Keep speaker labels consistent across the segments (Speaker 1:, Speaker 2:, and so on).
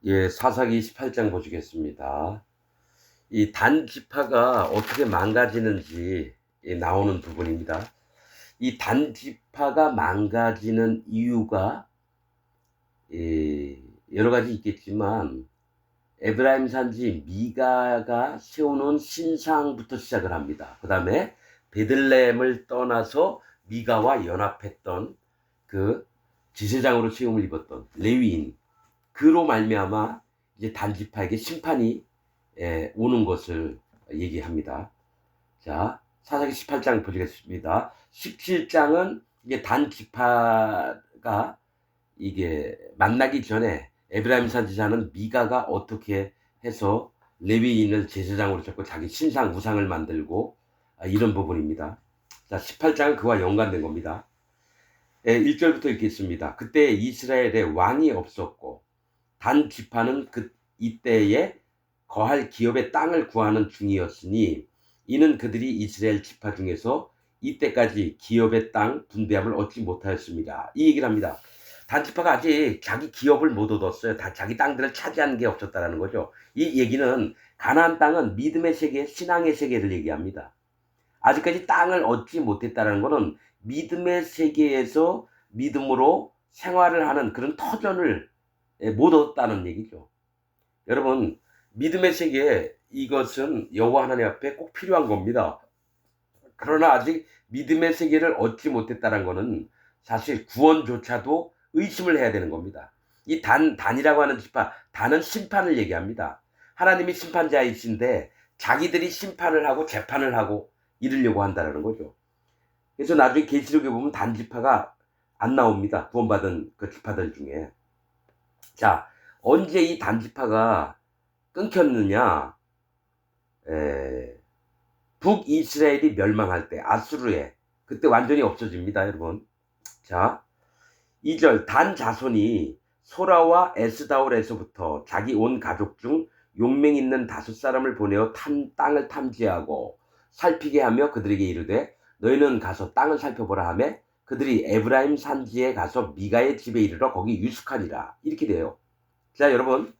Speaker 1: 예, 사사기 18장 보시겠습니다. 이 단지파가 어떻게 망가지는지 나오는 부분입니다. 이 단지파가 망가지는 이유가 여러 가지 있겠지만 에브라임 산지 미가가 세우는 신상부터 시작을 합니다. 그 다음에 베들레헴을 떠나서 미가와 연합했던 그 제사장으로 세움을 입었던 레위인, 그로 말미암아 이제 단지파에게 심판이 오는 것을 얘기합니다. 자, 사사기 18장 보시겠습니다. 17장은 이게 단지파가 이게 만나기 전에 에브라임 산지자는 미가가 어떻게 해서 레위인을 제사장으로 잡고 자기 신상 우상을 만들고 이런 부분입니다. 자, 18장은 그와 연관된 겁니다. 1절부터 읽겠습니다. 그때 이스라엘에 왕이 없었고 단 지파는 이때에 거할 기업의 땅을 구하는 중이었으니 이는 그들이 이스라엘 지파 중에서 이때까지 기업의 땅 분배함을 얻지 못하였습니다. 이 얘기를 합니다. 단지파가 아직 자기 기업을 못 얻었어요. 다 자기 땅들을 차지하는 게 없었다라는 거죠. 이 얘기는 가나안 땅은 믿음의 세계, 신앙의 세계를 얘기합니다. 아직까지 땅을 얻지 못했다는 것은 믿음의 세계에서 믿음으로 생활을 하는 그런 터전을 못 얻었다는 얘기죠. 여러분, 믿음의 세계에 이것은 여호와 하나님 앞에 꼭 필요한 겁니다. 그러나 아직 믿음의 세계를 얻지 못했다는 것은 사실 구원조차도 의심을 해야 되는 겁니다. 이 단이라고 하는 지파, 단은 심판을 얘기합니다. 하나님이 심판자이신데 자기들이 심판을 하고 재판을 하고 이러려고 한다는 거죠. 그래서 나중에 계시록에 보면 단지파가 안 나옵니다. 구원받은 그 지파들 중에. 자, 언제 이 단지파가 끊겼느냐? 북이스라엘이 멸망할 때, 아수르에, 그때 완전히 없어집니다, 여러분. 자, 2절, 단 자손이 소라와 에스다올에서부터 자기 온 가족 중 용맹 있는 5사람을 보내어 땅을 탐지하고 살피게 하며 그들에게 이르되 너희는 가서 땅을 살펴보라 하며 그들이 에브라임 산지에 가서 미가의 집에 이르러 거기 유숙하니라. 이렇게 돼요. 자, 여러분,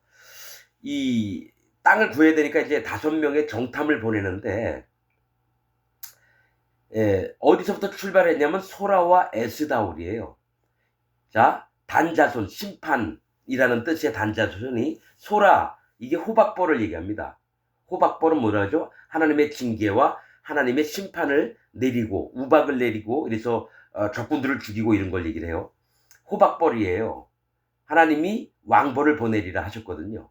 Speaker 1: 이 땅을 구해야 되니까 이제 5명의 정탐을 보내는데 어디서부터 출발했냐면 소라와 에스다올이에요. 자, 단자손, 심판이라는 뜻의 단자손이 소라, 이게 호박벌을 얘기합니다. 호박벌은 뭐라죠? 하나님의 징계와 하나님의 심판을 내리고 우박을 내리고 그래서 적군들을 죽이고 이런 걸 얘기를 해요. 호박벌이에요. 하나님이 왕벌을 보내리라 하셨거든요.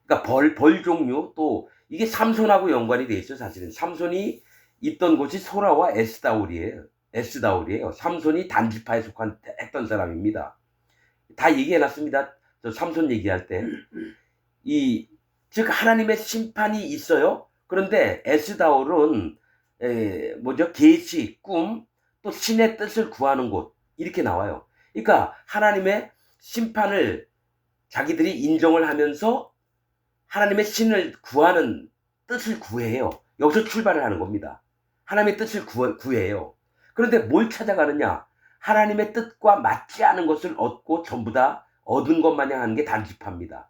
Speaker 1: 그러니까 벌 종류, 또 이게 삼손하고 연관이 돼 있어요. 사실은 삼손이 있던 곳이 소라와 에스다올이에요. 삼손이 단지파에 했던 사람입니다. 다 얘기해놨습니다. 저 삼손 얘기할 때. 즉 하나님의 심판이 있어요. 그런데 에스다올은 계시, 꿈, 또 신의 뜻을 구하는 곳, 이렇게 나와요. 그러니까 하나님의 심판을 자기들이 인정을 하면서 하나님의 신을 구하는 뜻을 구해요. 여기서 출발을 하는 겁니다. 하나님의 뜻을 구해요. 그런데 뭘 찾아가느냐? 하나님의 뜻과 맞지 않은 것을 얻고 전부 다 얻은 것 마냥 하는 게 단지파입니다.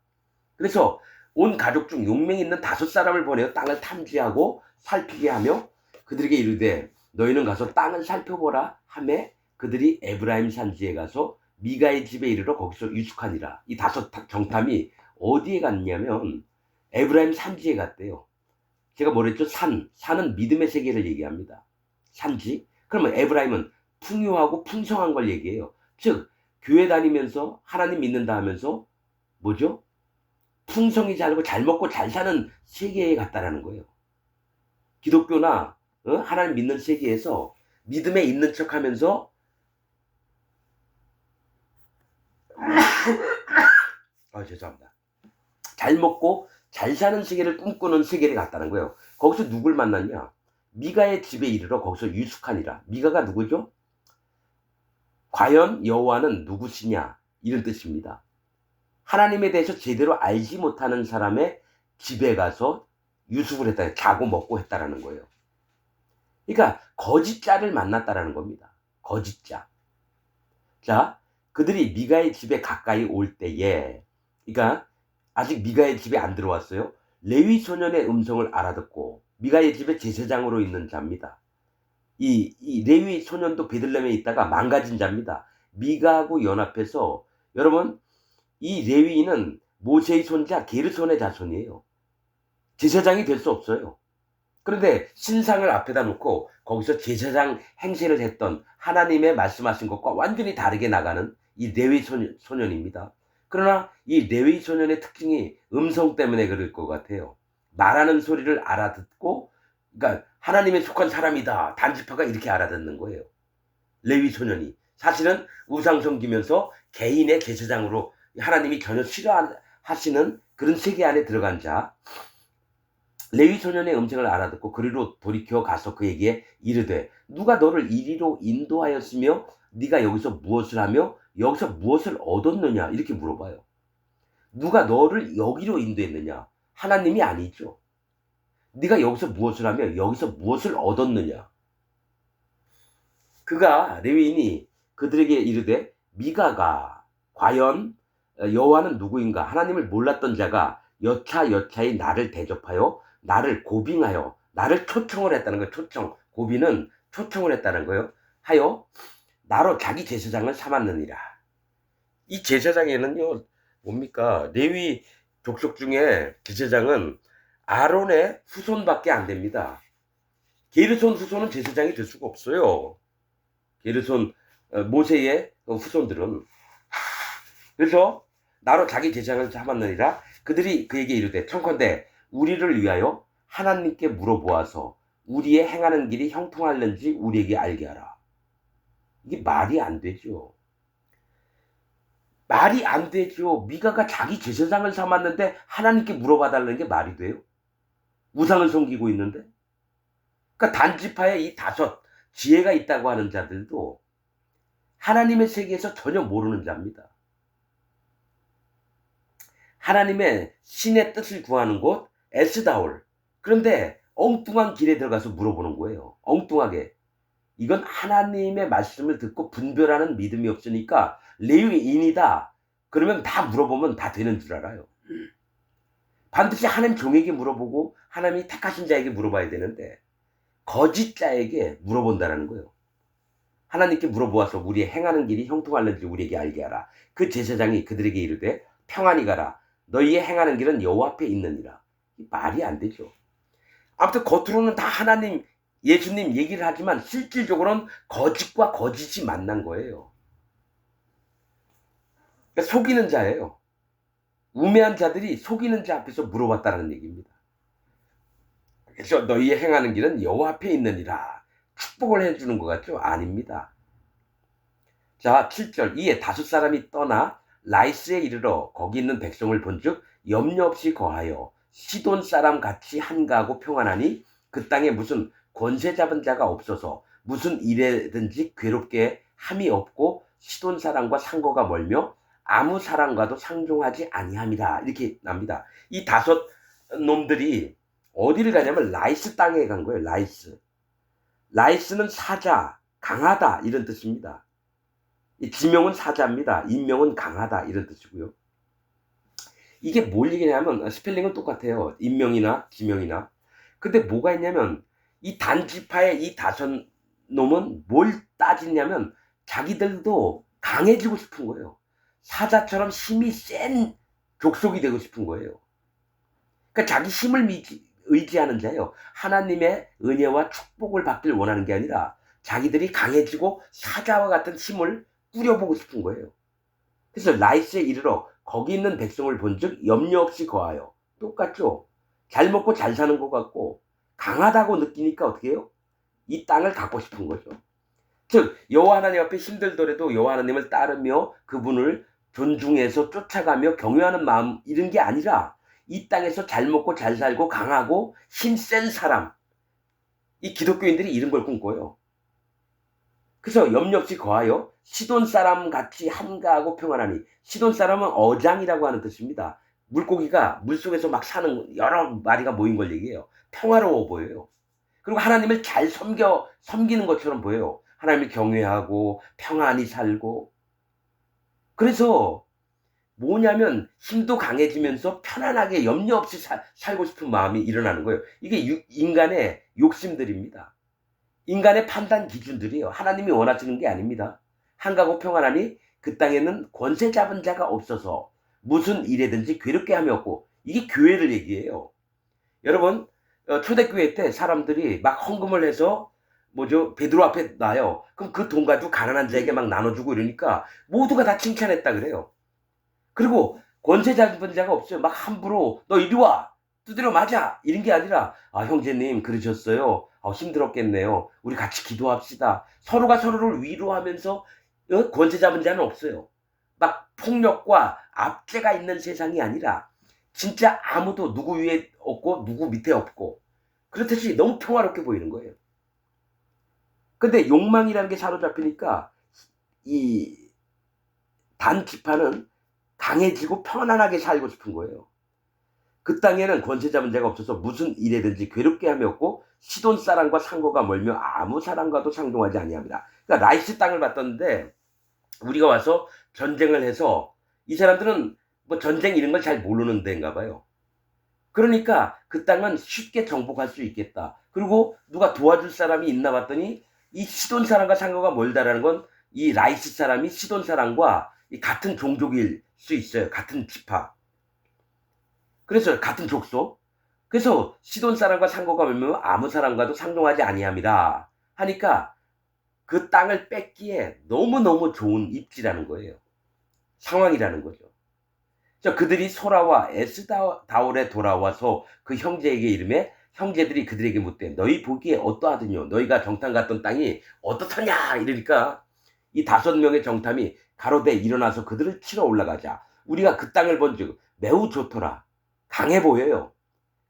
Speaker 1: 그래서 온 가족 중 용맹 있는 5사람을 보내어 땅을 탐지하고 살피게 하며 그들에게 이르되 너희는 가서 땅을 살펴보라 하며 그들이 에브라임 산지에 가서 미가의 집에 이르러 거기서 유숙하니라. 이 5 정탐이 어디에 갔냐면 에브라임 산지에 갔대요. 제가 뭐랬죠? 산은 믿음의 세계를 얘기합니다. 산지. 그러면 에브라임은 풍요하고 풍성한 걸 얘기해요. 즉 교회 다니면서 하나님 믿는다 하면서 뭐죠? 풍성히 살고 잘 먹고 잘 사는 세계에 갔다라는 거예요. 기독교나 하나님 믿는 세계에서 믿음에 있는 척하면서 죄송합니다. 잘 먹고 잘 사는 세계를 꿈꾸는 세계를 갔다는 거예요. 거기서 누굴 만났냐? 미가의 집에 이르러 거기서 유숙하니라. 미가가 누구죠? 과연 여호와는 누구시냐? 이런 뜻입니다. 하나님에 대해서 제대로 알지 못하는 사람의 집에 가서 유숙을 했다. 자고 먹고 했다라는 거예요. 그러니까 거짓자를 만났다라는 겁니다. 거짓자. 자, 그들이 미가의 집에 가까이 올 때에, 그러니까 아직 미가의 집에 안 들어왔어요. 레위 소년의 음성을 알아듣고 미가의 집에 제사장으로 있는 자입니다. 이 레위 소년도 베들레헴에 있다가 망가진 자입니다. 미가하고 연합해서 여러분 이 레위인은 모세의 손자 게르손의 자손이에요. 제사장이 될 수 없어요. 그런데 신상을 앞에다 놓고 거기서 제사장 행세를 했던 하나님의 말씀하신 것과 완전히 다르게 나가는 이 레위 소년입니다. 그러나 이 레위 소년의 특징이 음성 때문에 그럴 것 같아요. 말하는 소리를 알아듣고, 그러니까 하나님에 속한 사람이다. 단지파가 이렇게 알아듣는 거예요. 레위 소년이. 사실은 우상 섬기면서 개인의 제사장으로 하나님이 전혀 싫어하시는 그런 세계 안에 들어간 자. 레위 소년의 음성을 알아듣고 그리로 돌이켜 가서 그에게 이르되 누가 너를 이리로 인도하였으며 네가 여기서 무엇을 하며 여기서 무엇을 얻었느냐 이렇게 물어봐요. 누가 너를 여기로 인도했느냐? 하나님이 아니죠. 네가 여기서 무엇을 하며 여기서 무엇을 얻었느냐? 그가 레위인이 그들에게 이르되 미가가 과연 여호와는 누구인가 하나님을 몰랐던 자가 여차여차히 나를 대접하여 나를 고빙하여 나를 초청을 했다는 거예요. 초청. 고비는 초청을 했다는 거예요. 하여 나로 자기 제사장을 삼았느니라. 이 제사장에는요 뭡니까? 레위 족속 중에 제사장은 아론의 후손밖에 안 됩니다. 게르손 후손은 제사장이 될 수가 없어요. 게르손 모세의 후손들은. 그래서 나로 자기 제사장을 삼았느니라. 그들이 그에게 이르되 청컨대 우리를 위하여 하나님께 물어보아서 우리의 행하는 길이 형통할는지 우리에게 알게 하라. 이게 말이 안 되죠. 말이 안 되죠. 미가가 자기 제사장을 삼았는데 하나님께 물어봐달라는 게 말이 돼요? 우상을 섬기고 있는데? 그러니까 단지파에 이 다섯 지혜가 있다고 하는 자들도 하나님의 세계에서 전혀 모르는 자입니다. 하나님의 신의 뜻을 구하는 곳 에스다올. 그런데 엉뚱한 길에 들어가서 물어보는 거예요. 엉뚱하게. 이건 하나님의 말씀을 듣고 분별하는 믿음이 없으니까 레위인이다. 그러면 다 물어보면 다 되는 줄 알아요. 반드시 하나님 종에게 물어보고 하나님이 택하신 자에게 물어봐야 되는데 거짓 자에게 물어본다는 거예요. 하나님께 물어보아서 우리의 행하는 길이 형통할는지 우리에게 알게 하라. 그 제사장이 그들에게 이르되 평안히 가라. 너희의 행하는 길은 여호와 앞에 있느니라. 말이 안 되죠. 아무튼 겉으로는 다 하나님, 예수님 얘기를 하지만 실질적으로는 거짓과 거짓이 만난 거예요. 그러니까 속이는 자예요. 우매한 자들이 속이는 자 앞에서 물어봤다는 얘기입니다. 그래서 너희의 행하는 길은 여호와 앞에 있느니라. 축복을 해주는 것 같죠? 아닙니다. 자, 7절. 이에 다섯 사람이 떠나 라이스에 이르러 거기 있는 백성을 본즉 염려 없이 거하여 시돈 사람 같이 한가하고 평안하니 그 땅에 무슨 권세 잡은 자가 없어서 무슨 일에든지 괴롭게 함이 없고 시돈 사람과 상거가 멀며 아무 사람과도 상종하지 아니함이라. 이렇게 납니다. 이 다섯 놈들이 어디를 가냐면 라이스 땅에 간 거예요. 라이스. 라이스는 사자, 강하다 이런 뜻입니다. 이 지명은 사자입니다. 인명은 강하다 이런 뜻이고요. 이게 뭘 얘기냐면 스펠링은 똑같아요. 인명이나 지명이나. 근데 뭐가 있냐면 이 단지파의 이 다섯 놈은 뭘 따지냐면 자기들도 강해지고 싶은 거예요. 사자처럼 힘이 센 족속이 되고 싶은 거예요. 그러니까 자기 힘을 의지하는 자예요. 하나님의 은혜와 축복을 받길 원하는 게 아니라 자기들이 강해지고 사자와 같은 힘을 꾸려보고 싶은 거예요. 그래서 라이스에 이르러 거기 있는 백성을 본즉 염려 없이 거하여. 똑같죠? 잘 먹고 잘 사는 것 같고 강하다고 느끼니까 어떻게 해요? 이 땅을 갖고 싶은 거죠. 즉 여호와 하나님 앞에 힘들더라도 여호와 하나님을 따르며 그분을 존중해서 쫓아가며 경외하는 마음 이런 게 아니라 이 땅에서 잘 먹고 잘 살고 강하고 힘센 사람, 이 기독교인들이 이런 걸 꿈꿔요. 그래서 염려 없이 거하여 시돈 사람 같이 한가하고 평안하니. 시돈 사람은 어장이라고 하는 뜻입니다. 물고기가 물속에서 막 사는 여러 마리가 모인 걸 얘기해요. 평화로워 보여요. 그리고 하나님을 잘 섬기는 것처럼 보여요. 하나님을 경외하고 평안히 살고. 그래서 뭐냐면 힘도 강해지면서 편안하게 염려 없이 살고 싶은 마음이 일어나는 거예요. 이게 인간의 욕심들입니다. 인간의 판단 기준들이에요. 하나님이 원하시는 게 아닙니다. 한가고 평안하니 그 땅에는 권세 잡은 자가 없어서 무슨 일에든지 괴롭게 함이 없고, 이게 교회를 얘기해요. 여러분, 초대교회 때 사람들이 막 헌금을 해서 베드로 앞에 놔요. 그럼 그 돈 가지고 가난한 자에게 막 나눠주고 이러니까 모두가 다 칭찬했다 그래요. 그리고 권세 잡은 자가 없어요. 막 함부로 너 이리 와, 두드려 맞아, 이런 게 아니라, 아 형제님 그러셨어요, 힘들었겠네요, 우리 같이 기도합시다. 서로가 서로를 위로하면서, 권세 잡은 자는 없어요. 막 폭력과 압제가 있는 세상이 아니라 진짜 아무도 누구 위에 없고 누구 밑에 없고, 그렇듯이 너무 평화롭게 보이는 거예요. 근데 욕망이라는 게 사로잡히니까 이 단지파는 강해지고 편안하게 살고 싶은 거예요. 그 땅에는 권세 잡은 자가 없어서 무슨 일에든지 괴롭게 함이 없고 시돈 사람과 상고가 멀며 아무 사람과도 상종하지 아니합니다. 그러니까 라이스 땅을 받았는데 우리가 와서 전쟁을 해서, 이 사람들은 전쟁 이런 걸 잘 모르는 데인가 봐요. 그러니까 그 땅은 쉽게 정복할 수 있겠다. 그리고 누가 도와줄 사람이 있나 봤더니 이 시돈 사람과 상고가 멀다라는 건 이 라이스 사람이 시돈 사람과 같은 종족일 수 있어요. 같은 지파. 그래서 같은 족속. 그래서 시돈 사람과 상고가 멀면 아무 사람과도 상종하지 아니함이라 하니까 그 땅을 뺏기에 너무너무 좋은 입지라는 거예요. 상황이라는 거죠. 그들이 소라와 에스다올에 돌아와서 그 형제에게 이르매 형제들이 그들에게 묻되 너희 보기에 어떠하더뇨? 너희가 정탐 갔던 땅이 어떻더냐? 이러니까 이 5명의 정탐이 가로되 일어나서 그들을 치러 올라가자. 우리가 그 땅을 본즉 매우 좋더라. 강해 보여요.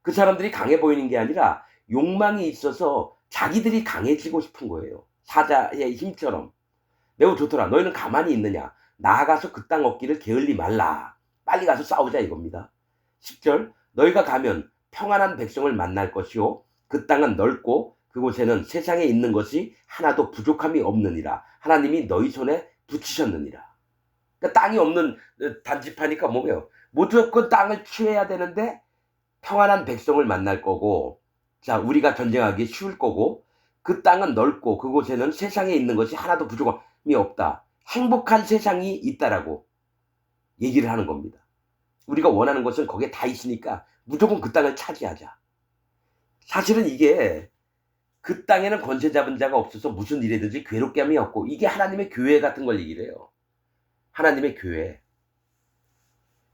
Speaker 1: 그 사람들이 강해 보이는 게 아니라 욕망이 있어서 자기들이 강해지고 싶은 거예요. 사자의 힘처럼. 매우 좋더라. 너희는 가만히 있느냐? 나아가서 그 땅 얻기를 게을리 말라. 빨리 가서 싸우자 이겁니다. 10절, 너희가 가면 평안한 백성을 만날 것이요 그 땅은 넓고 그곳에는 세상에 있는 것이 하나도 부족함이 없느니라. 하나님이 너희 손에 붙이셨느니라. 그러니까 땅이 없는 단지파니까 뭐예요? 무조건 땅을 취해야 되는데 평안한 백성을 만날 거고, 자 우리가 전쟁하기 쉬울 거고, 그 땅은 넓고 그곳에는 세상에 있는 것이 하나도 부족함이 없다. 행복한 세상이 있다라고 얘기를 하는 겁니다. 우리가 원하는 것은 거기에 다 있으니까 무조건 그 땅을 차지하자. 사실은 이게 그 땅에는 권세 잡은 자가 없어서 무슨 일이든지 괴롭게 함이 없고, 이게 하나님의 교회 같은 걸 얘기를 해요. 하나님의 교회.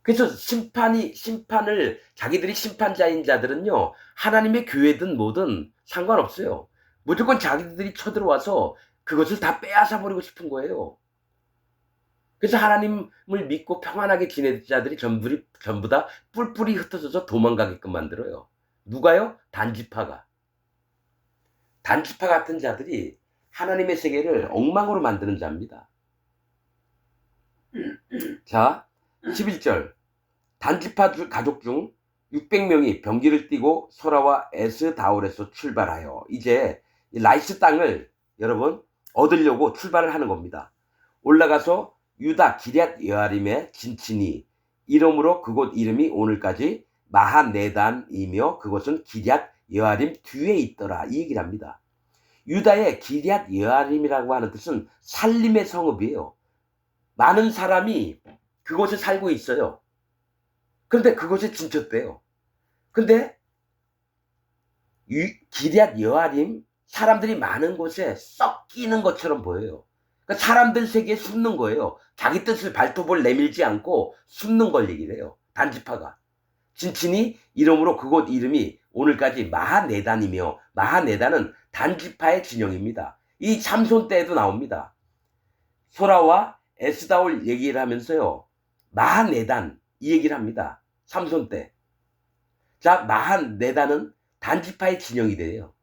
Speaker 1: 그래서 심판을 자기들이 심판자인 자들은요, 하나님의 교회든 뭐든 상관없어요. 무조건 자기들이 쳐들어와서 그것을 다 빼앗아 버리고 싶은 거예요. 그래서 하나님을 믿고 평안하게 지내는 자들이 전부 다 뿔뿔이 흩어져서 도망가게끔 만들어요. 누가요? 단지파가. 단지파 같은 자들이 하나님의 세계를 엉망으로 만드는 자입니다. 자, 11절. 단지파 가족 중 600명이 병기를 띠고 소라와 에스다올에서 출발하여 이제 라이스 땅을 여러분 얻으려고 출발을 하는 겁니다. 올라가서 유다 기럇 여아림에 진치니 이름으로 그곳 이름이 오늘까지 마하네단이며 그곳은 기럇 여아림 뒤에 있더라, 이 얘기를 합니다. 유다의 기럇 여아림이라고 하는 뜻은 살림의 성읍이에요. 많은 사람이 그곳에 살고 있어요. 그런데 그곳에 진쳤대요. 근데 기럇 여아림, 사람들이 많은 곳에 섞이는 것처럼 보여요. 그러니까 사람들 세계에 숨는 거예요. 자기 뜻을 발톱을 내밀지 않고 숨는 걸 얘기를 해요. 단지파가. 진친이 이름으로 그곳 이름이 오늘까지 마하네단이며, 마하네단은 단지파의 진영입니다. 이 삼손 때에도 나옵니다. 소라와 에스다올 얘기를 하면서요, 마하네단 이 얘기를 합니다. 삼손 때. 자, 마하네단은 단지파의 진영이 돼요.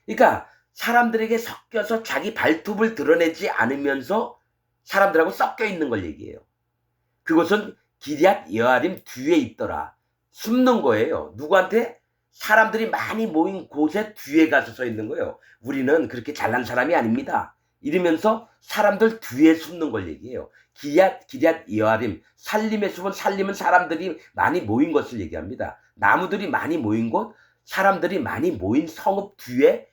Speaker 1: 그러니까 사람들에게 섞여서 자기 발톱을 드러내지 않으면서 사람들하고 섞여 있는 걸 얘기해요. 그것은 기럇 여아림 뒤에 있더라. 숨는 거예요. 누구한테? 사람들이 많이 모인 곳에 뒤에 가서 서 있는 거예요. 우리는 그렇게 잘난 사람이 아닙니다. 이러면서 사람들 뒤에 숨는 걸 얘기해요. 기럇 여아림, 살림의 숲은 살림은 사람들이 많이 모인 것을 얘기합니다. 나무들이 많이 모인 곳, 사람들이 많이 모인 성읍 뒤에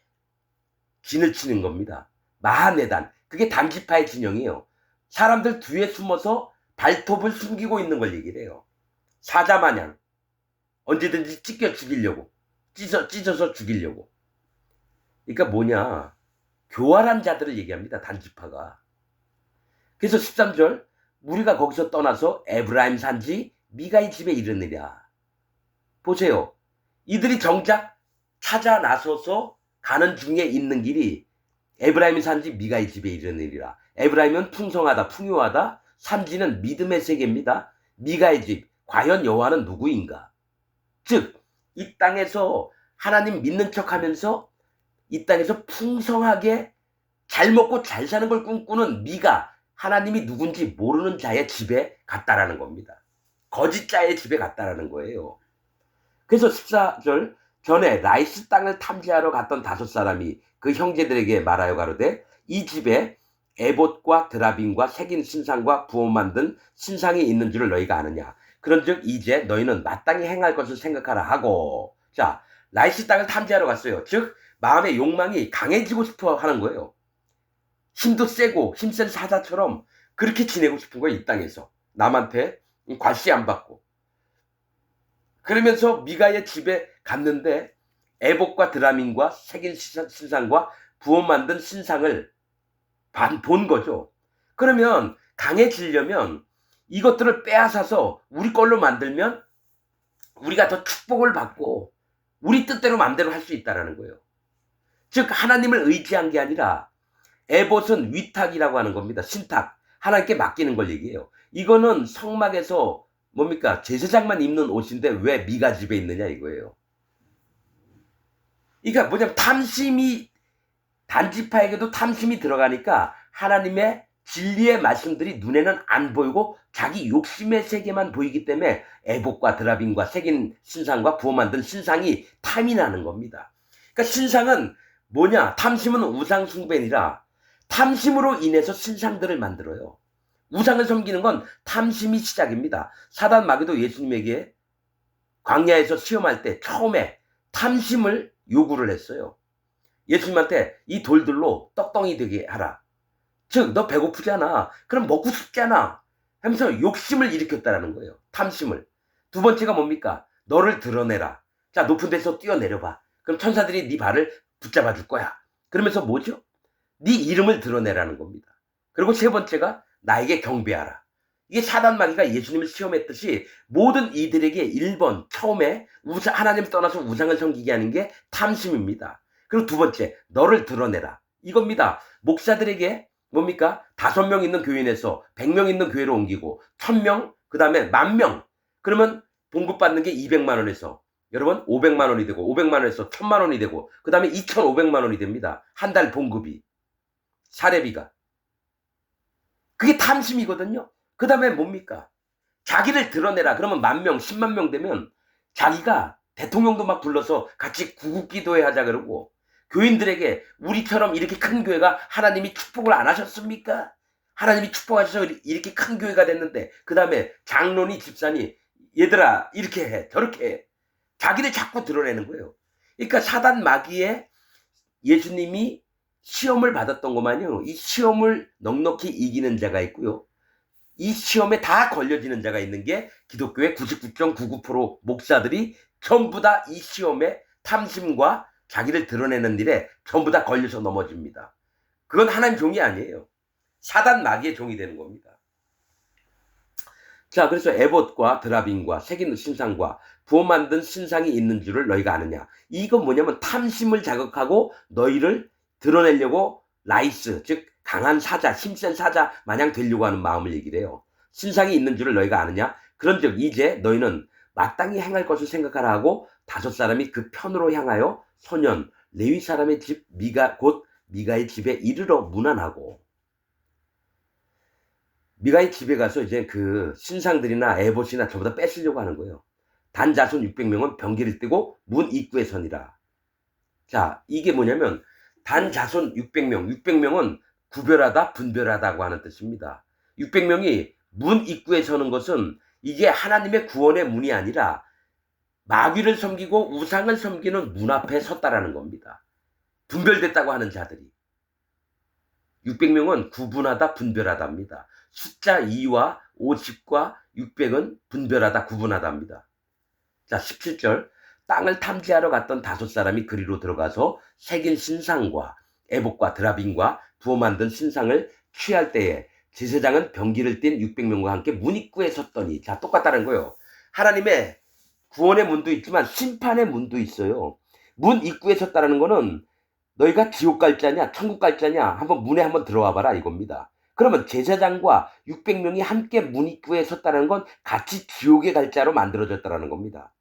Speaker 1: 진을 치는 겁니다. 마하메단, 그게 단지파의 진영이에요. 사람들 뒤에 숨어서 발톱을 숨기고 있는 걸 얘기를 해요. 사자마냥 언제든지 찢겨 죽이려고, 찢어서 죽이려고. 그러니까 뭐냐, 교활한 자들을 얘기합니다. 단지파가. 그래서 13절, 우리가 거기서 떠나서 에브라임 산지 미가의 집에 이르느냐. 보세요. 이들이 정작 찾아 나서서 가는 중에 있는 길이 에브라임 산지 미가의 집에 이르느니라. 에브라임은 풍성하다, 풍요하다. 산지는 믿음의 세계입니다. 미가의 집, 과연 여호와는 누구인가? 즉, 이 땅에서 하나님 믿는 척하면서 이 땅에서 풍성하게 잘 먹고 잘 사는 걸 꿈꾸는 미가, 하나님이 누군지 모르는 자의 집에 갔다라는 겁니다. 거짓 자의 집에 갔다라는 거예요. 그래서 14절, 전에 라이스 땅을 탐지하러 갔던 5사람이 그 형제들에게 말하여 가로되 이 집에 에봇과 드라빔과 새긴 신상과 부어 만든 신상이 있는 줄을 너희가 아느냐. 그런즉 이제 너희는 마땅히 행할 것을 생각하라 하고. 자, 라이스 땅을 탐지하러 갔어요. 즉 마음의 욕망이 강해지고 싶어 하는 거예요. 힘도 세고 힘센 사자처럼 그렇게 지내고 싶은 거예요. 이 땅에서 남한테 괄시 안 받고. 그러면서 미가의 집에 갔는데 에봇과 드라민과 새긴 신상과 부어 만든 신상을 본 거죠. 그러면 강해지려면 이것들을 빼앗아서 우리 걸로 만들면 우리가 더 축복을 받고 우리 뜻대로 마음대로 할 수 있다는 거예요. 즉 하나님을 의지한 게 아니라 에봇은 위탁이라고 하는 겁니다. 신탁. 하나님께 맡기는 걸 얘기해요. 이거는 성막에서 뭡니까? 제사장만 입는 옷인데 왜 미가 집에 있느냐 이거예요. 그러니까 뭐냐면 탐심이, 단지파에게도 탐심이 들어가니까 하나님의 진리의 말씀들이 눈에는 안 보이고 자기 욕심의 세계만 보이기 때문에 에봇과 드라빔과 새긴 신상과 부어 만든 신상이 탐이 나는 겁니다. 그러니까 신상은 뭐냐? 탐심은 우상 숭배니라 탐심으로 인해서 신상들을 만들어요. 우상을 섬기는 건 탐심이 시작입니다. 사단 마귀도 예수님에게 광야에서 시험할 때 처음에 탐심을 요구를 했어요. 예수님한테 이 돌들로 떡덩이 되게 하라. 즉, 너 배고프잖아. 그럼 먹고 싶잖아. 하면서 욕심을 일으켰다라는 거예요. 탐심을. 두 번째가 뭡니까? 너를 드러내라. 자, 높은 데서 뛰어내려봐. 그럼 천사들이 네 발을 붙잡아 줄 거야. 그러면서 뭐죠? 네 이름을 드러내라는 겁니다. 그리고 세 번째가 나에게 경배하라. 이게 사단 마귀가 예수님을 시험했듯이 모든 이들에게 1번 처음에 하나님을 떠나서 우상을 섬기게 하는 게 탐심입니다. 그리고 두 번째, 너를 드러내라. 이겁니다. 목사들에게 뭡니까? 5명 있는 교인에서 100명 있는 교회로 옮기고 1000명, 그 다음에 10,000명. 그러면 봉급받는 게 200만 원에서 여러분 500만 원이 되고 500만 원에서 1000만 원이 되고 그 다음에 2500만 원이 됩니다. 한 달 봉급이. 사례비가. 그게 탐심이거든요. 그 다음에 뭡니까? 자기를 드러내라. 그러면 10,000명, 10만 명 되면 자기가 대통령도 막 불러서 같이 구국기도회 하자 그러고 교인들에게 우리처럼 이렇게 큰 교회가 하나님이 축복을 안 하셨습니까? 하나님이 축복하셔서 이렇게 큰 교회가 됐는데 그 다음에 장로니 집사니 얘들아 이렇게 해 저렇게 해. 자기를 자꾸 드러내는 거예요. 그러니까 사단 마귀의 예수님이 시험을 받았던 것만요. 이 시험을 넉넉히 이기는 자가 있고요. 이 시험에 다 걸려지는 자가 있는 게 기독교의 99.99% 목사들이 전부 다 이 시험에 탐심과 자기를 드러내는 일에 전부 다 걸려서 넘어집니다. 그건 하나님 종이 아니에요. 사단 마귀의 종이 되는 겁니다. 자, 그래서 에봇과 드라빔과 새긴 신상과 부어 만든 신상이 있는 줄을 너희가 아느냐. 이건 뭐냐면 탐심을 자극하고 너희를 드러내려고 라이스, 즉 강한 사자, 힘센 사자 마냥 되려고 하는 마음을 얘기를 해요. 신상이 있는 줄을 너희가 아느냐. 그런즉 이제 너희는 마땅히 행할 것을 생각하라 하고 5사람이 그 편으로 향하여 소년 레위 사람의 집 곧 미가의 집에 이르러 문안하고. 미가의 집에 가서 이제 그 신상들이나 에봇이나 전부 다 뺏으려고 하는 거예요. 단 자손 600명은 병기를 떼고 문 입구에 서니라. 자, 이게 뭐냐면 단 자손 600명, 600명은 구별하다, 분별하다고 하는 뜻입니다. 600명이 문 입구에 서는 것은 이게 하나님의 구원의 문이 아니라 마귀를 섬기고 우상을 섬기는 문 앞에 섰다라는 겁니다. 분별됐다고 하는 자들이. 600명은 구분하다, 분별하다입니다. 숫자 2와 50과 600은 분별하다, 구분하다입니다. 자, 17절. 땅을 탐지하러 갔던 5사람이 그리로 들어가서 새긴 신상과 애복과 드라빔과 부어 만든 신상을 취할 때에 제사장은 병기를 띤 600명과 함께 문 입구에 섰더니, 자, 똑같다는 거예요. 하나님의 구원의 문도 있지만 심판의 문도 있어요. 문 입구에 섰다는 거는 너희가 지옥 갈 자냐 천국 갈 자냐 한번 문에 한번 들어와 봐라 이겁니다. 그러면 제사장과 600명이 함께 문 입구에 섰다는 건 같이 지옥에 갈 자로 만들어졌다는 겁니다.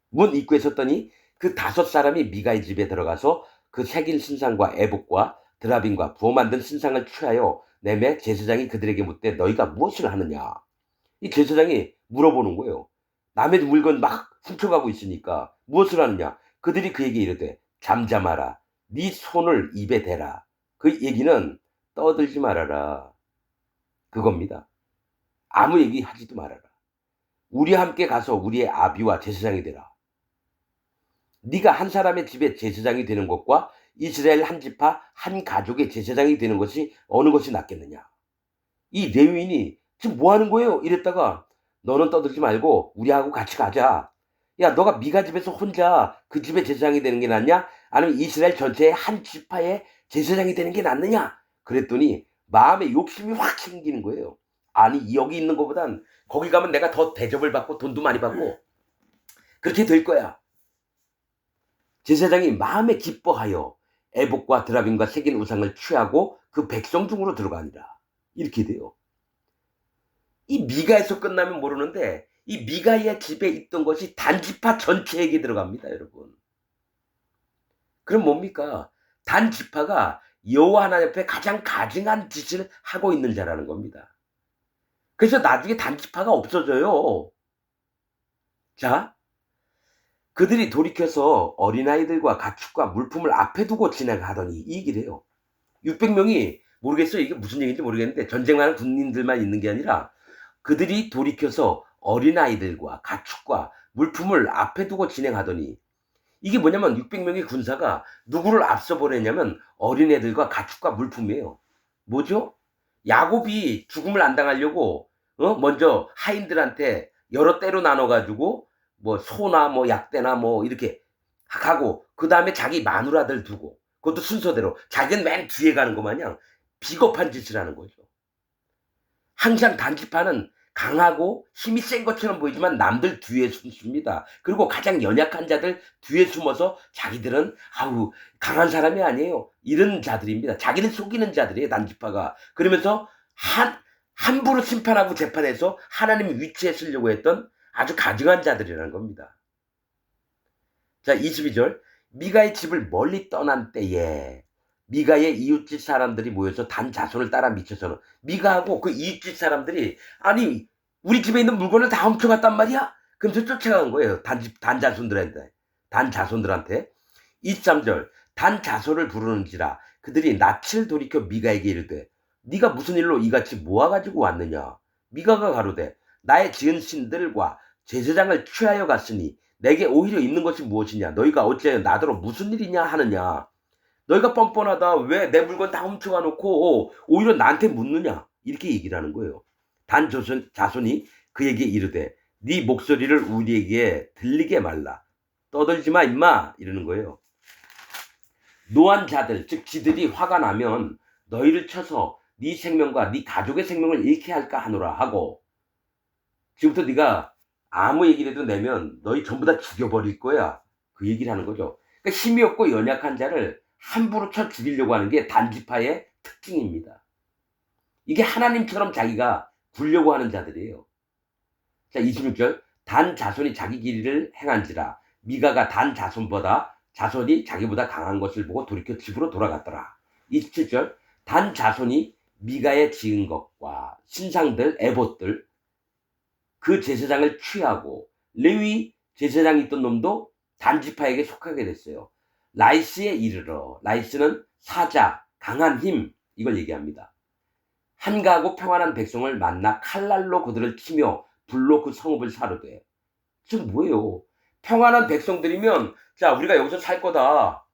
Speaker 1: 문 입구에 섰더니 그 5사람이 미가의 집에 들어가서 그 새긴 신상과 애복과 드라빔과 부어 만든 신상을 취하여 내매 제사장이 그들에게 묻되 너희가 무엇을 하느냐. 이 제사장이 물어보는 거예요. 남의 물건 막 훔쳐가고 있으니까 무엇을 하느냐. 그들이 그에게 이르되 잠잠하라. 네 손을 입에 대라. 그 얘기는 떠들지 말아라. 그겁니다. 아무 얘기 하지도 말아라. 우리와 함께 가서 우리의 아비와 제사장이 되라. 네가 한 사람의 집에 제사장이 되는 것과 이스라엘 한 지파 한 가족의 제사장이 되는 것이 어느 것이 낫겠느냐. 이 레위인이 지금 뭐 하는 거예요? 이랬다가 너는 떠들지 말고 우리하고 같이 가자. 야, 너가 미가 집에서 혼자 그 집의 제사장이 되는 게 낫냐? 아니면 이스라엘 전체의 한 지파의 제사장이 되는 게 낫느냐? 그랬더니 마음에 욕심이 확 생기는 거예요. 아니, 여기 있는 것보단 거기 가면 내가 더 대접을 받고 돈도 많이 받고 그렇게 될 거야. 제사장이 마음에 기뻐하여 애복과 드라빔과 새긴 우상을 취하고 그 백성 중으로 들어가니라. 이렇게 돼요. 이 미가에서 끝나면 모르는데 이 미가의 집에 있던 것이 단지파 전체에게 들어갑니다, 여러분. 그럼 뭡니까? 단지파가 여호와 하나님 앞에 가장 가증한 짓을 하고 있는 자라는 겁니다. 그래서 나중에 단지파가 없어져요. 자, 그들이 돌이켜서 어린아이들과 가축과 물품을 앞에 두고 진행하더니 이 얘기를 해요. 600명이 모르겠어요. 이게 무슨 얘기인지 모르겠는데 전쟁하는 군인들만 있는 게 아니라 그들이 돌이켜서 어린아이들과 가축과 물품을 앞에 두고 진행하더니 이게 뭐냐면 600명의 군사가 누구를 앞서 보내냐면 어린애들과 가축과 물품이에요. 뭐죠? 야곱이 죽음을 안 당하려고 먼저 하인들한테 여러 때로 나눠가지고 뭐 소나 뭐 약대나 뭐 이렇게 가고 그 다음에 자기 마누라들 두고 그것도 순서대로 자기는 맨 뒤에 가는 것 마냥 비겁한 짓을 하는 거죠. 항상 단지파는 강하고 힘이 센 것처럼 보이지만 남들 뒤에 숨습니다. 그리고 가장 연약한 자들 뒤에 숨어서 자기들은 아우 강한 사람이 아니에요. 이런 자들입니다. 자기를 속이는 자들이에요. 단지파가. 그러면서 함부로 심판하고 재판해서 하나님 위치에 쓰려고 했던 아주 가증한 자들이라는 겁니다. 자, 22절. 미가의 집을 멀리 떠난 때에 미가의 이웃집 사람들이 모여서 단 자손을 따라 미쳐서는 미가하고 그 이웃집 사람들이 아니 우리 집에 있는 물건을 다 훔쳐갔단 말이야? 그러면서 쫓아간 거예요. 단 자손들한테. 23절. 단 자손을 부르는지라 그들이 낯을 돌이켜 미가에게 이르되 네가 무슨 일로 이같이 모아가지고 왔느냐. 미가가 가로되 나의 지은 신들과 제사장을 취하여 갔으니 내게 오히려 있는 것이 무엇이냐. 너희가 어찌하여 나더러 무슨 일이냐 하느냐. 너희가 뻔뻔하다. 왜 내 물건 다 훔쳐가 놓고 오히려 나한테 묻느냐. 이렇게 얘기를 하는 거예요. 단 자손이 그에게 이르되 네 목소리를 우리에게 들리게 말라. 떠들지 마 임마. 이러는 거예요. 노한 자들 즉 지들이 화가 나면 너희를 쳐서 네 생명과 네 가족의 생명을 잃게 할까 하노라 하고 지금부터 네가 아무 얘기를 해도 내면 너희 전부 다 죽여버릴 거야. 그 얘기를 하는 거죠. 그러니까 힘이 없고 연약한 자를 함부로 쳐 죽이려고 하는 게 단지파의 특징입니다. 이게 하나님처럼 자기가 굴려고 하는 자들이에요. 자, 26절. 단 자손이 자기 길을 행한지라 미가가 단 자손이 자기보다 강한 것을 보고 돌이켜 집으로 돌아갔더라. 27절. 단 자손이 미가의 지은 것과 신상들, 에봇들 그 제사장을 취하고 레위 제사장이 있던 놈도 단지파에게 속하게 됐어요. 라이스에 이르러 라이스는 사자, 강한 힘, 이걸 얘기합니다. 한가하고 평안한 백성을 만나 칼날로 그들을 치며 불로 그 성읍을 사르되. 지금 뭐예요? 평안한 백성들이면 자 우리가 여기서 살 거다.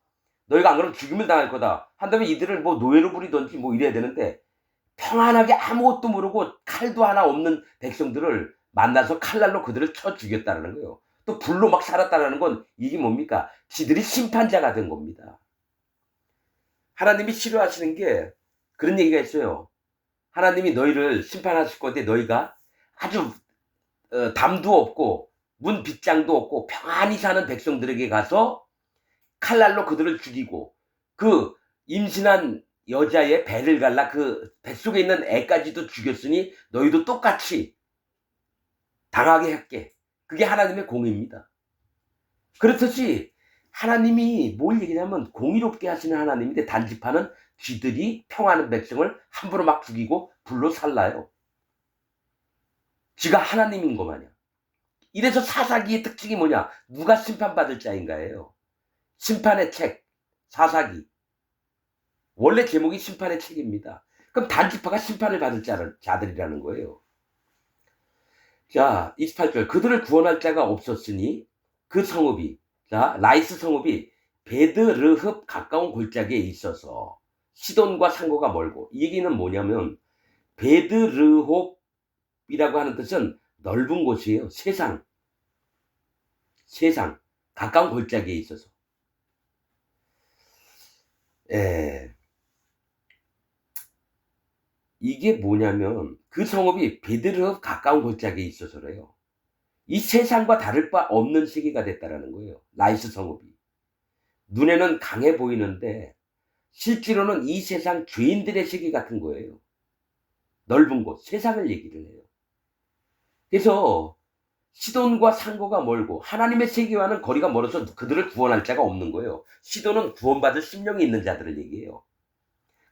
Speaker 1: 너희가 안 그러면 죽임을 당할 거다. 한다면 이들을 뭐 노예로 부리든지 뭐 이래야 되는데 평안하게 아무것도 모르고 칼도 하나 없는 백성들을 만나서 칼날로 그들을 쳐 죽였다는 거예요. 또 불로 막 살았다는 건 이게 뭡니까? 지들이 심판자가 된 겁니다. 하나님이 싫어하시는 게 그런 얘기가 있어요. 하나님이 너희를 심판하실 건데 너희가 아주 담도 없고 문 빗장도 없고 평안히 사는 백성들에게 가서 칼날로 그들을 죽이고 그 임신한 여자의 배를 갈라 그 뱃속에 있는 애까지도 죽였으니 너희도 똑같이 당하게 할게. 그게 하나님의 공의입니다. 그렇듯이 하나님이 뭘 얘기냐면 공의롭게 하시는 하나님인데 단지파는 쥐들이 평안한 백성을 함부로 막 죽이고 불로 살라요. 쥐가 하나님인 거 마냥. 이래서 사사기의 특징이 뭐냐? 누가 심판받을 자인가예요. 심판의 책, 사사기. 원래 제목이 심판의 책입니다. 그럼 단지파가 심판을 받을 자들이라는 거예요. 자, 28절. 그들을 구원할 자가 없었으니 그 성읍이, 자, 라이스 성읍이 베드르흡 가까운 골짜기에 있어서 시돈과 상고가 멀고, 이 얘기는 뭐냐면 베드르홉이라고 하는 뜻은 넓은 곳이에요. 세상. 가까운 골짜기에 있어서. 이게 뭐냐면 그 성읍이 베드르흡 가까운 골짜기에 있어서래요. 이 세상과 다를 바 없는 시기가 됐다라는 거예요. 라이스 성읍이. 눈에는 강해 보이는데 실제로는 이 세상 죄인들의 세계 같은 거예요. 넓은 곳, 세상을 얘기를 해요. 그래서 시돈과 상고가 멀고 하나님의 세계와는 거리가 멀어서 그들을 구원할 자가 없는 거예요. 시돈은 구원받을 심령이 있는 자들을 얘기해요.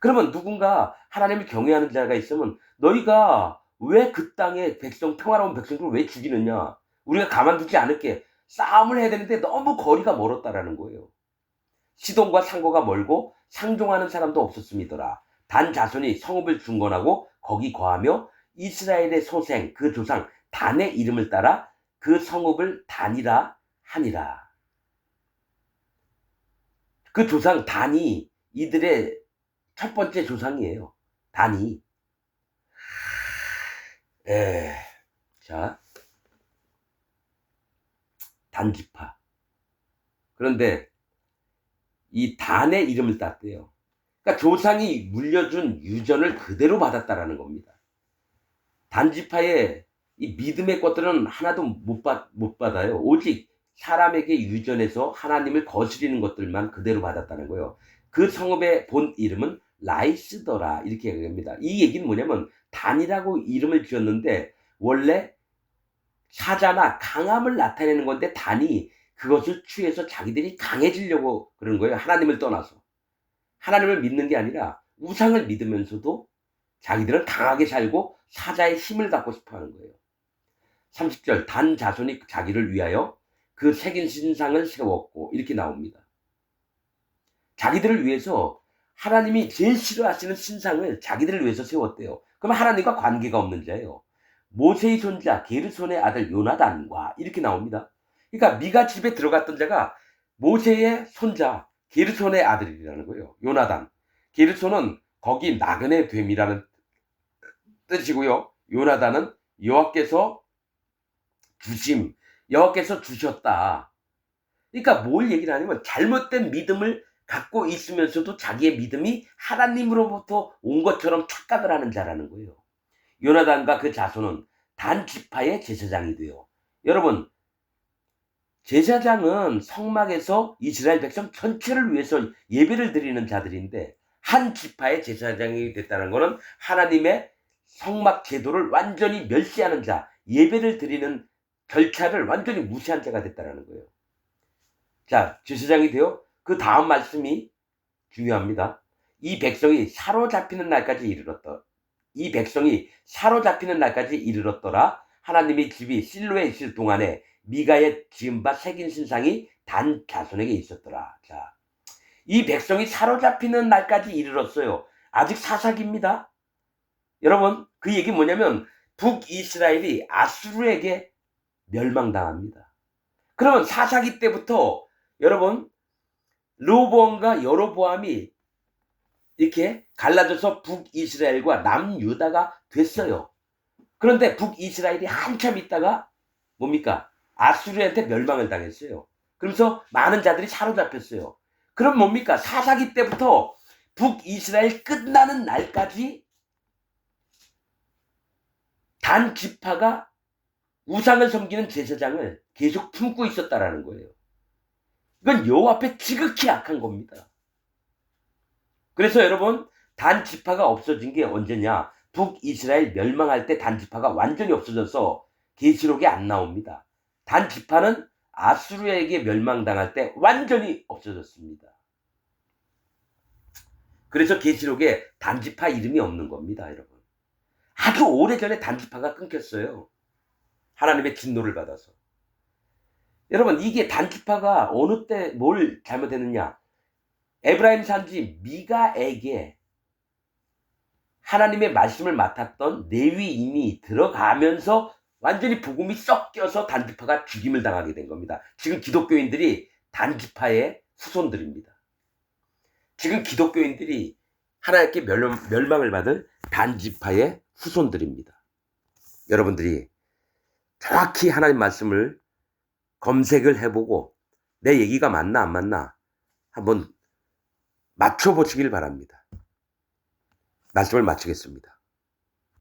Speaker 1: 그러면 누군가 하나님을 경외하는 자가 있으면 너희가 왜 그 땅에 평화로운 백성들을 왜 죽이느냐? 우리가 가만두지 않을게. 싸움을 해야 되는데 너무 거리가 멀었다라는 거예요. 시돈과 상고가 멀고 상종하는 사람도 없었음이더라. 단 자손이 성읍을 중건하고 거기 거하며 이스라엘의 소생 그 조상 단의 이름을 따라 그 성읍을 단이라 하니라. 그 조상 단이 이들의 첫 번째 조상이에요. 단이. 자, 단지파. 그런데 이 단의 이름을 땄대요. 그러니까 조상이 물려준 유전을 그대로 받았다라는 겁니다. 단지파의 이 믿음의 것들은 하나도 못 받아요. 오직 사람에게 유전해서 하나님을 거스리는 것들만 그대로 받았다는 거예요. 그 성읍의 본 이름은 라이스더라 이렇게 얘기합니다. 이 얘기는 뭐냐면 단이라고 이름을 지었는데 원래 사자나 강함을 나타내는 건데 단이 그것을 취해서 자기들이 강해지려고 그러는 거예요. 하나님을 떠나서. 하나님을 믿는 게 아니라 우상을 믿으면서도 자기들은 강하게 살고 사자의 힘을 갖고 싶어 하는 거예요. 30절 단 자손이 자기를 위하여 그 새긴 신상을 세웠고 이렇게 나옵니다. 자기들을 위해서 하나님이 제일 싫어하시는 신상을 자기들을 위해서 세웠대요. 그럼 하나님과 관계가 없는 자예요. 모세의 손자 게르손의 아들 요나단과 이렇게 나옵니다. 그러니까 미가 집에 들어갔던 자가 모세의 손자 게르손의 아들이라는 거예요. 요나단. 게르손은 거기 나그네 됨이라는 뜻이고요. 요나단은 여호와께서 주셨다. 그러니까 뭘 얘기를 하냐면 잘못된 믿음을 갖고 있으면서도 자기의 믿음이 하나님으로부터 온 것처럼 착각을 하는 자라는 거예요. 요나단과 그 자손은 단 지파의 제사장이 돼요. 여러분, 제사장은 성막에서 이스라엘 백성 전체를 위해서 예배를 드리는 자들인데 한 지파의 제사장이 됐다는 것은 하나님의 성막 제도를 완전히 멸시하는 자, 예배를 드리는 절차를 완전히 무시한 자가 됐다는 거예요. 자, 제사장이 되어 그 다음 말씀이 중요합니다. 이 백성이 사로잡히는 날까지 이르렀더라. 하나님의 집이 실로에 있을 동안에 미가의 지은 바 새긴 신상이 단 자손에게 있었더라. 자, 이 백성이 사로잡히는 날까지 이르렀어요. 아직 사사기입니다. 여러분, 그 얘기 뭐냐면 북이스라엘이 아수르에게 멸망당합니다. 그러면 사사기 때부터 여러분 르호보암과 여로보암이 이렇게 갈라져서 북이스라엘과 남유다가 됐어요. 그런데 북이스라엘이 한참 있다가 뭡니까? 아수르한테 멸망을 당했어요. 그러면서 많은 자들이 사로잡혔어요. 그럼 뭡니까? 사사기 때부터 북이스라엘 끝나는 날까지 단 지파가 우상을 섬기는 제사장을 계속 품고 있었다라는 거예요. 이건 여호와 앞에 지극히 악한 겁니다. 그래서 여러분, 단 지파가 없어진 게 언제냐? 북이스라엘 멸망할 때 단 지파가 완전히 없어져서 계시록에 안 나옵니다. 단 지파는 아수르에게 멸망당할 때 완전히 없어졌습니다. 그래서 계시록에 단지파 이름이 없는 겁니다, 여러분. 아주 오래전에 단지파가 끊겼어요. 하나님의 진노를 받아서. 여러분, 이게 단지파가 어느 때 뭘 잘못했느냐? 에브라임 산지 미가에게 하나님의 말씀을 맡았던 레위인이 들어가면서 완전히 복음이 섞여서 단지파가 죽임을 당하게 된 겁니다. 지금 기독교인들이 단지파의 후손들입니다. 지금 기독교인들이 하나님께 멸망을 받을 단지파의 후손들입니다. 여러분들이 정확히 하나님 말씀을 검색을 해보고 내 얘기가 맞나 안 맞나 한번 맞춰보시길 바랍니다. 말씀을 마치겠습니다.